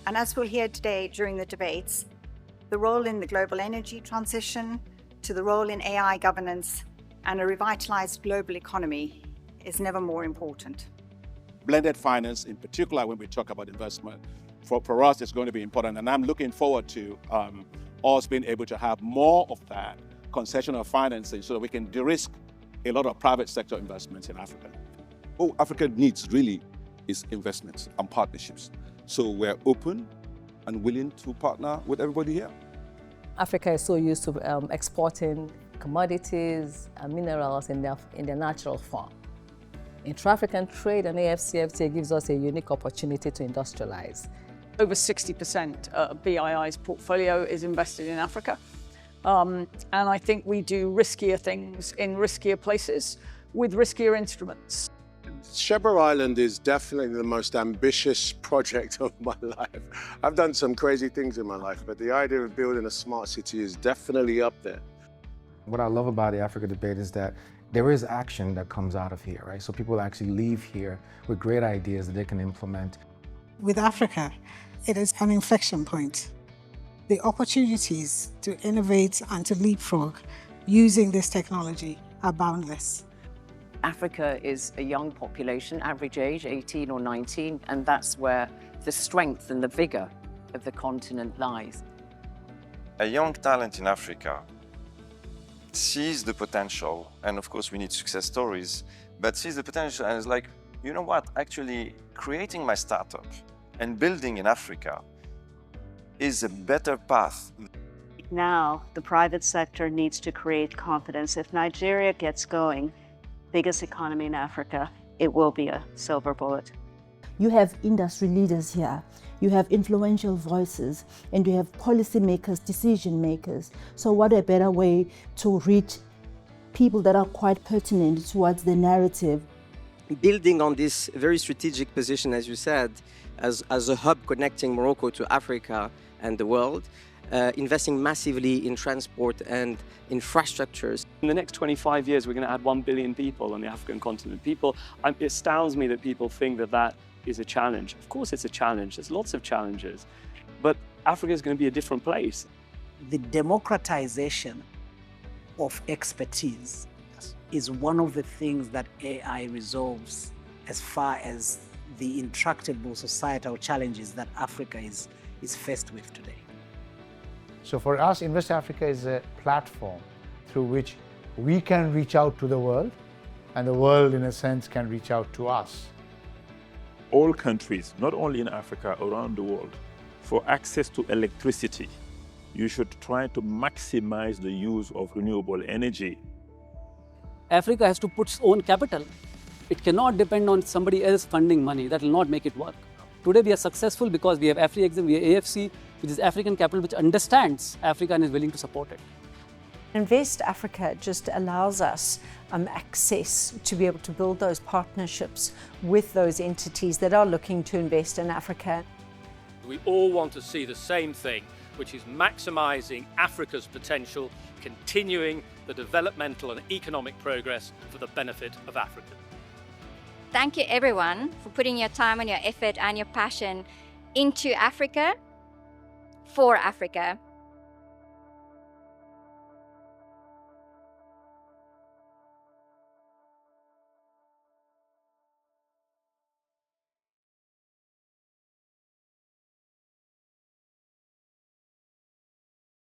And as we'll hear today during the debates, the role in the global energy transition, to the role in AI governance and a revitalized global economy is never more important. Blended finance, in particular, when we talk about investment, for us, it's going to be important. And I'm looking forward to us being able to have more of that concessional financing so that we can de-risk a lot of private sector investments in Africa. All Africa needs really is investments and partnerships. So we're open and willing to partner with everybody here. Africa is so used to exporting commodities and minerals in their natural form. Intra-African trade and AFCFTA gives us a unique opportunity to industrialize. Over 60% of BII's portfolio is invested in Africa. And I think we do riskier things in riskier places with riskier instruments. Shepherd Island is definitely the most ambitious project of my life. I've done some crazy things in my life, but the idea of building a smart city is definitely up there. What I love about the Africa debate is that there is action that comes out of here, right? So people actually leave here with great ideas that they can implement. With Africa, it is an inflection point. The opportunities to innovate and to leapfrog using this technology are boundless. Africa is a young population, average age 18 or 19, and that's where the strength and the vigor of the continent lies. A young talent in Africa sees the potential, and of course we need success stories, but sees the potential and is like, you know what, actually creating my startup and building in Africa is a better path. Now, the private sector needs to create confidence. If Nigeria gets going, biggest economy in Africa, it will be a silver bullet. You have industry leaders here, you have influential voices, and you have policymakers, decision makers. So what a better way to reach people that are quite pertinent towards the narrative. Building on this very strategic position, as you said, as a hub connecting Morocco to Africa and the world, investing massively in transport and infrastructures. In the next 25 years, we're going to add 1 billion people on the African continent. It astounds me that people think that that is a challenge. Of course it's a challenge, there's lots of challenges, but Africa is going to be a different place. The democratization of expertise is one of the things that AI resolves as far as the intractable societal challenges that Africa is faced with today. So for us, Invest Africa is a platform through which we can reach out to the world, and the world, in a sense, can reach out to us. All countries, not only in Africa, around the world, for access to electricity, you should try to maximize the use of renewable energy. Africa has to put its own capital. It cannot depend on somebody else funding money. That will not make it work. Today we are successful because we have AfriExim, we have AFC, which is African capital, which understands Africa and is willing to support it. Invest Africa just allows us access to be able to build those partnerships with those entities that are looking to invest in Africa. We all want to see the same thing, which is maximising Africa's potential, continuing the developmental and economic progress for the benefit of Africa. Thank you everyone for putting your time and your effort and your passion into Africa, for Africa.